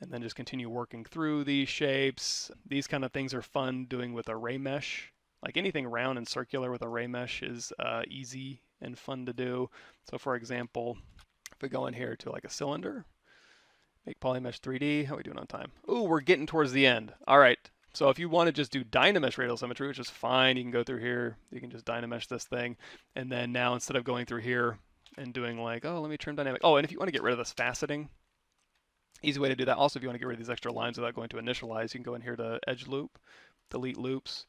and then just continue working through these shapes. These kind of things are fun doing with array mesh. Like anything round and circular with array mesh is easy and fun to do. So for example, if we go in here to like a cylinder, make polymesh 3D, how are we doing on time? Ooh, we're getting towards the end. All right, so if you want to just do Dynamesh radial symmetry, which is fine, you can go through here, you can just Dynamesh this thing, and then now instead of going through here and doing like, oh, let me trim dynamic. Oh, and if you want to get rid of this faceting, easy way to do that. Also, if you want to get rid of these extra lines without going to initialize, you can go in here to edge loop, delete loops.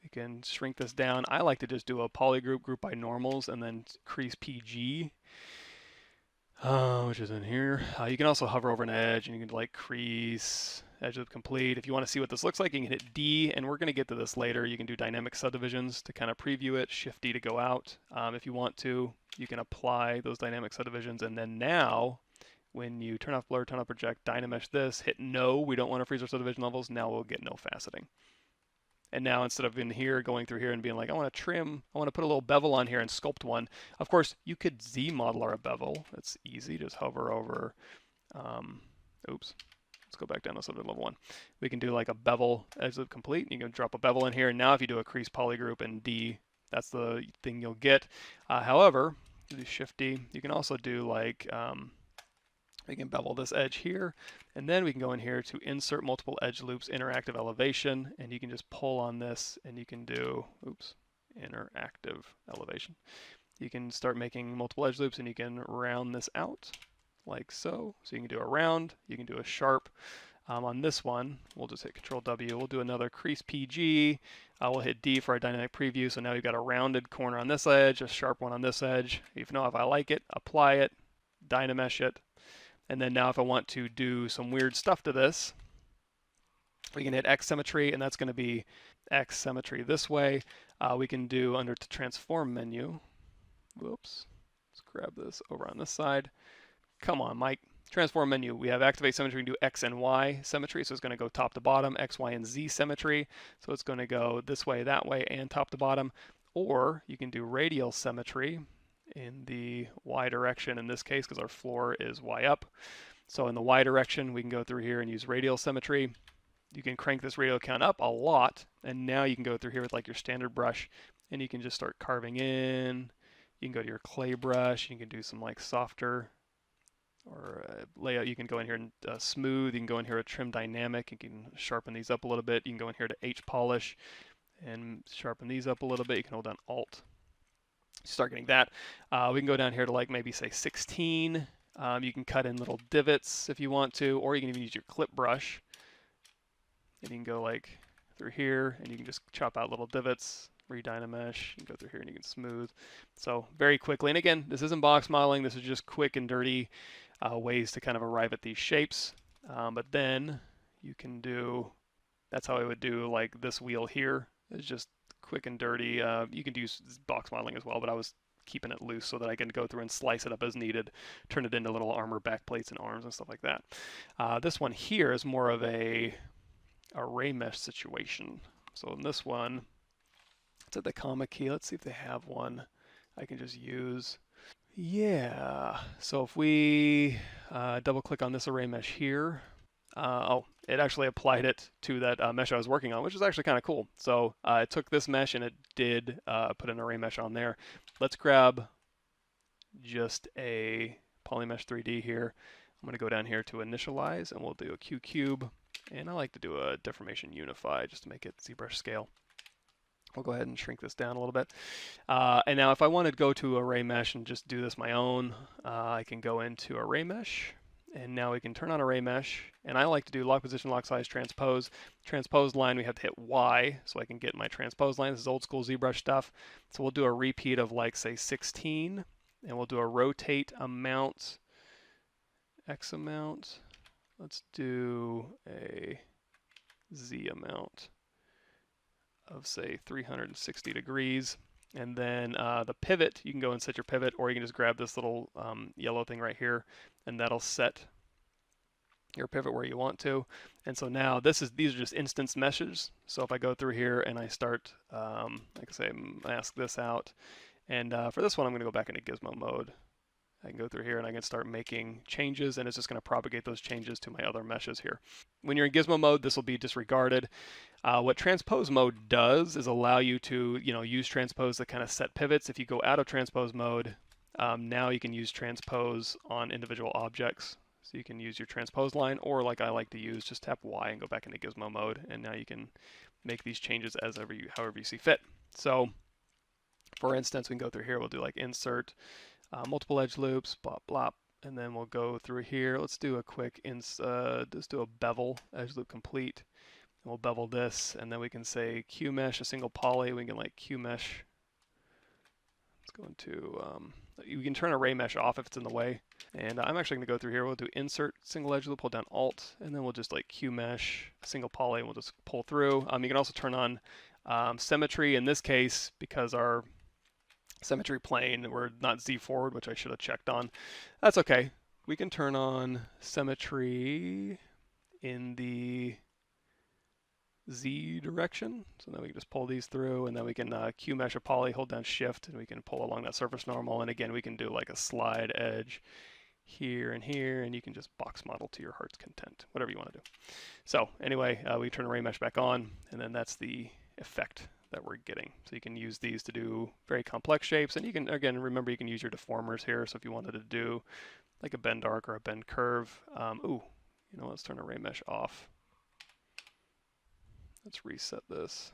We can shrink this down. I like to just do a polygroup, group by normals, and then crease PG, which is in here. You can also hover over an edge, and you can like crease, edge loop complete. If you want to see what this looks like, you can hit D, and we're going to get to this later. You can do dynamic subdivisions to kind of preview it, Shift D to go out. If you want to, you can apply those dynamic subdivisions, and then now, when you turn off blur, turn off project, Dynamesh this, hit no, we don't want to freeze our subdivision levels, now we'll get no faceting. And now instead of in here, going through here and being like, I want to trim, I want to put a little bevel on here and sculpt one. Of course, you could Z modeler a bevel. It's easy, just hover over, oops, let's go back down to subdivision level 1. We can do like a bevel edge loop complete. You can drop a bevel in here, and now if you do a crease polygroup in D, that's the thing you'll get. However, you do Shift D, you can also do like, we can bevel this edge here, and then we can go in here to insert multiple edge loops, interactive elevation, and you can just pull on this and you can do, oops, interactive elevation. You can start making multiple edge loops and you can round this out like so. So you can do a round, you can do a sharp. On this one, we'll just hit Control W. We'll do another crease PG. We'll hit D for our dynamic preview. So now we've got a rounded corner on this edge, a sharp one on this edge. If I like it, apply it, Dynamesh it. And then now if I want to do some weird stuff to this, we can hit X symmetry, and that's going to be X symmetry this way. We can do under the transform menu. Whoops. Let's grab this over on this side. Come on, Mike. Transform menu. We have activate symmetry. We can do X and Y symmetry. So it's going to go top to bottom, X, Y, and Z symmetry. So it's going to go this way, that way, and top to bottom. Or you can do radial symmetry in the Y direction in this case, because our floor is Y up. So in the Y direction, we can go through here and use radial symmetry. You can crank this radial count up a lot, and now you can go through here with like your standard brush, and you can just start carving in. You can go to your clay brush, you can do some like softer or layout. You can go in here and smooth. You can go in here with trim dynamic. You can sharpen these up a little bit. You can go in here to H polish and sharpen these up a little bit. You can hold down Alt. Start getting that. We can go down here to like maybe say 16. You can cut in little divots if you want to, or you can even use your clip brush. And you can go like through here, and you can just chop out little divots, re-Dynamesh, and go through here and you can smooth. So very quickly, and again, this isn't box modeling, this is just quick and dirty ways to kind of arrive at these shapes. But then you can do, that's how I would do like this wheel here. It's just quick and dirty. You can use box modeling as well, but I was keeping it loose so that I can go through and slice it up as needed, turn it into little armor back plates and arms and stuff like that. This one here is more of a array mesh situation. So in this one, it's at the comma key. Let's see if they have one I can just use. Yeah, so if we double click on this array mesh here, oh, it actually applied it to that mesh I was working on, which is actually kind of cool. So it took this mesh and it did put an array mesh on there. Let's grab just a polymesh 3D here. I'm going to go down here to initialize, and we'll do a Q cube. And I like to do a deformation unify just to make it ZBrush scale. We'll go ahead and shrink this down a little bit. And now if I want to go to array mesh and just do this my own, I can go into array mesh. And now we can turn on array mesh, and I like to do lock position, lock size, transpose. Transpose line, we have to hit Y, so I can get my transpose line. This is old school ZBrush stuff. So we'll do a repeat of like, say, 16, and we'll do a rotate amount, X amount. Let's do a Z amount of, say, 360 degrees. And then the pivot, you can go and set your pivot, or you can just grab this little yellow thing right here, and that'll set your pivot where you want to. And so now these are just instance meshes. So if I go through here and I start, like I say, mask this out, and for this one I'm going to go back into gizmo mode, I can go through here and I can start making changes, and it's just going to propagate those changes to my other meshes here. When you're in gizmo mode, this will be disregarded. What transpose mode does is allow you to, use transpose to kind of set pivots. If you go out of transpose mode, now you can use transpose on individual objects. So you can use your transpose line, or like I like to use, just tap Y and go back into gizmo mode, and now you can make these changes however you see fit. So for instance, we can go through here, we'll do like insert, multiple edge loops, blop, blop, and then we'll go through here. Let's do a quick, just do a bevel, edge loop complete. And we'll bevel this, and then we can say Q mesh, a single poly. We can like Q mesh. Let's go into, you can turn array mesh off if it's in the way. And I'm actually going to go through here. We'll do insert single edge loop, hold down Alt, and then we'll just like Q mesh, single poly, and we'll just pull through. You can also turn on symmetry in this case, because our symmetry plane, we're not Z forward, which I should have checked on. That's okay. We can turn on symmetry in the Z direction. So then we can just pull these through, and then we can Q mesh a poly, hold down Shift, and we can pull along that surface normal. And again, we can do like a slide edge here, and you can just box model to your heart's content, whatever you want to do. So anyway, we turn array mesh back on, and then that's the effect that we're getting. So you can use these to do very complex shapes, and you can, again, remember you can use your deformers here. So if you wanted to do like a bend arc or a bend curve, let's turn array mesh off. Let's reset this.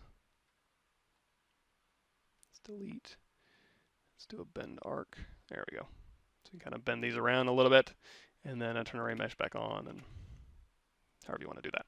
Let's delete. Let's do a bend arc. There we go. So you can kind of bend these around a little bit, and then I turn array mesh back on, and however you want to do that.